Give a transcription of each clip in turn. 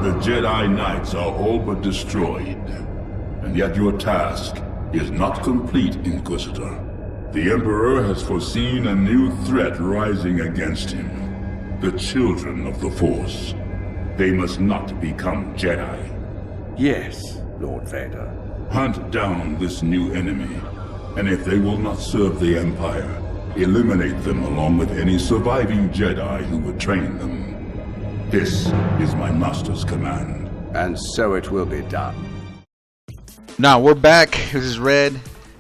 The Jedi Knights are all but destroyed. And yet your task is not complete, Inquisitor. The Emperor has foreseen a new threat rising against him. The children of the Force. They must not become Jedi. Yes, Lord Vader. Hunt down this new enemy, and if they will not serve the Empire, eliminate them along with any surviving Jedi who would train them. This is my master's command. And so it will be done. Now we're back. This is Red.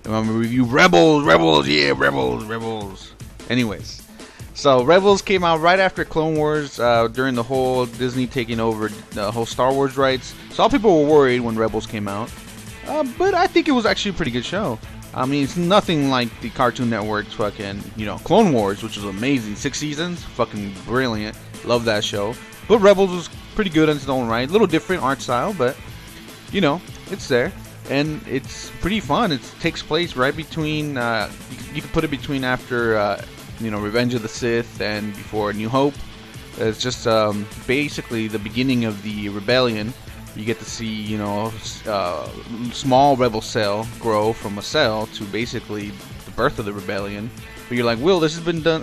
And I'm gonna review Rebels. Yeah, Rebels. Anyways, so Rebels came out right after Clone Wars, during the whole Disney taking over the whole Star Wars rights. So all people were worried when Rebels came out, but I think it was actually a pretty good show. I mean, it's nothing like the Cartoon Network's fucking, Clone Wars, which was amazing. 6 seasons, fucking brilliant. Love that show. But Rebels was pretty good in its own right. A little different art style, but it's there. And it's pretty fun. It takes place right between, you can put it between after, Revenge of the Sith and before New Hope. It's just basically the beginning of the rebellion. You get to see, small rebel cell grow from a cell to basically the birth of the rebellion. But you're like, Will, this has been done.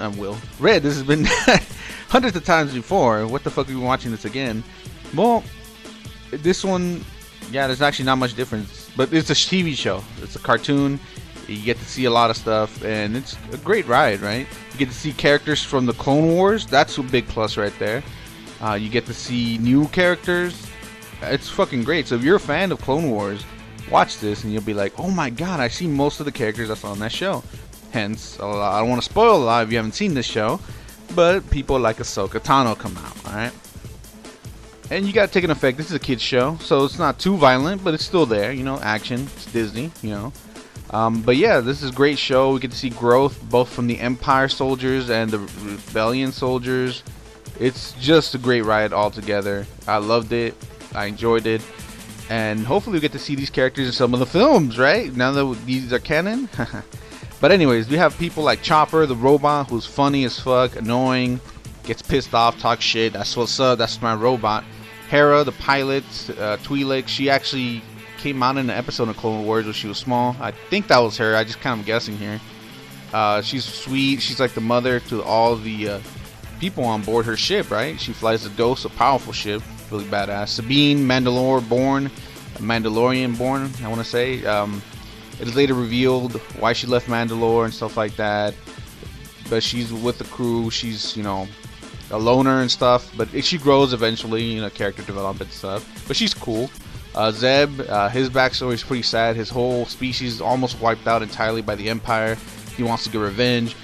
Red, this has been hundreds of times before. What the fuck are we watching this again? Well, this one, yeah, there's actually not much difference. But it's a TV show. It's a cartoon. You get to see a lot of stuff, and it's a great ride, right? You get to see characters from the Clone Wars. That's a big plus right there. You get to see new characters. It's fucking great. So if you're a fan of Clone Wars, watch this, and you'll be like, oh my god, I see most of the characters that's on that show. Hence, I don't want to spoil a lot if you haven't seen this show, but people like Ahsoka Tano come out, alright? And you gotta take an effect. This is a kid's show, so it's not too violent, but it's still there, action. It's Disney, But yeah, this is a great show. We get to see growth both from the Empire soldiers and the Rebellion soldiers. It's just a great ride altogether. I loved it. I enjoyed it. And hopefully we get to see these characters in some of the films, right? Now that these are canon. But anyways, we have people like Chopper, the robot, who's funny as fuck, annoying, gets pissed off, talks shit. That's what's up. That's my robot. Hera, the pilot, Twi'lek, she actually came out in an episode of Clone Wars where she was small. I think that was her. I just kind of guessing here. She's sweet. She's like the mother to all the people on board her ship, right? She flies the Ghost, a powerful ship, really badass. Sabine, Mandalorian born, I want to say. It is later revealed why she left Mandalore and stuff like that. But she's with the crew. She's, a loner and stuff, but she grows eventually, character development stuff. But she's cool. Zeb, his backstory is pretty sad. His whole species almost wiped out entirely by the Empire. He wants to get revenge.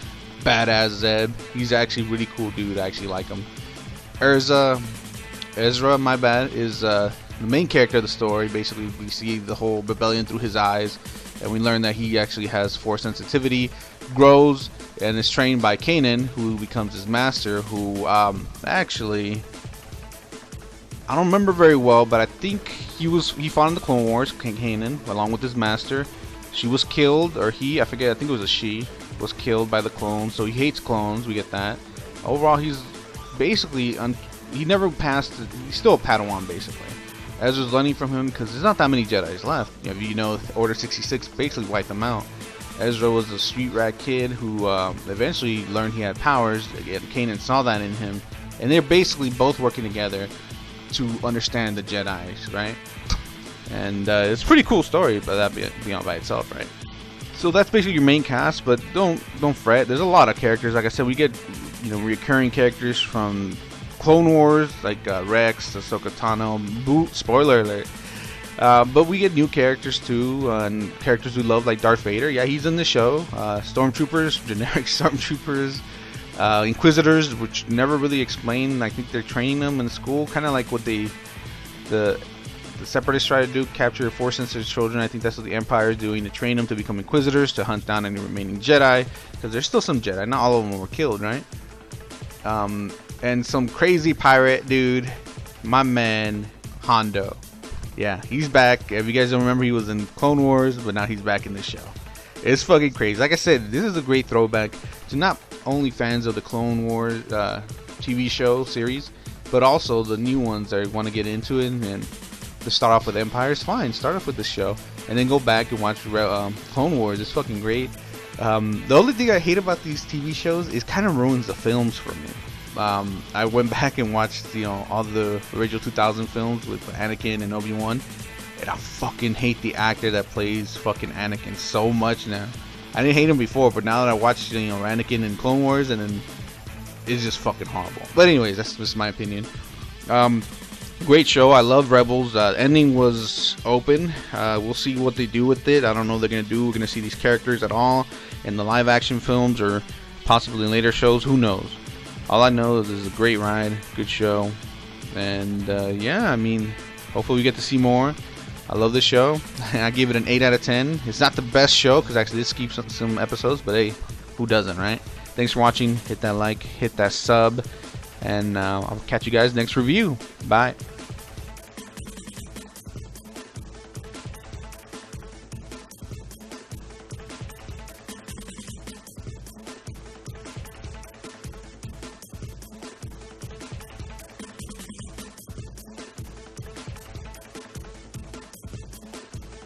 Badass Zeb. He's actually a really cool dude. I actually like him. Ezra, my bad, is the main character of the story. Basically, we see the whole rebellion through his eyes, and we learn that he actually has Force sensitivity, grows, and is trained by Kanan, who becomes his master, who actually, I don't remember very well, but I think he fought in the Clone Wars, Kanan, along with his master. She was killed, or I forget, I think it was a she, was killed by the clones, so he hates clones, we get that. Overall, he's basically, he never passed, he's still a Padawan, basically. Ezra's learning from him, because there's not that many Jedis left. Order 66 basically wiped them out. Ezra was a street rat kid who eventually learned he had powers. Again, Kanan saw that in him, and they're basically both working together to understand the Jedi's, right? And it's a pretty cool story, but that beyond by itself, right? So that's basically your main cast, but don't fret. There's a lot of characters. Like I said, we get recurring characters from Clone Wars, like Rex, Ahsoka Tano. Spoiler alert. But we get new characters too, and characters we love like Darth Vader. Yeah, he's in the show. Stormtroopers, generic Stormtroopers, Inquisitors, which never really explained. I think they're training them in school, kind of like what the Separatists try to do, capture Force-sensitive children. I think that's what the Empire is doing, to train them to become Inquisitors, to hunt down any remaining Jedi, because there's still some Jedi. Not all of them were killed, right? And some crazy pirate dude, my man Hondo. Yeah, he's back. If you guys don't remember, he was in Clone Wars, but now he's back in this show. It's fucking crazy. Like I said, this is a great throwback to not only fans of the Clone Wars TV show series, but also the new ones that want to get into it and to start off with Empire is fine. Start off with the show and then go back and watch Clone Wars. It's fucking great. The only thing I hate about these TV shows is kind of ruins the films for me. I went back and watched, all the original 2000 films with Anakin and Obi-Wan, and I fucking hate the actor that plays fucking Anakin so much now. I didn't hate him before, but now that I watched, Anakin in Clone Wars, and then it's just fucking horrible. But anyways, that's just my opinion. Great show. I love Rebels. Ending was open. We'll see what they do with it. I don't know what they're gonna do. We're gonna see these characters at all in the live action films or possibly in later shows. Who knows? All I know is this is a great ride, good show, and yeah, I mean, hopefully we get to see more. I love this show. I give it an 8 out of 10. It's not the best show because actually this keeps some episodes, but hey, who doesn't, right? Thanks for watching. Hit that like, hit that sub, and I'll catch you guys next review. Bye.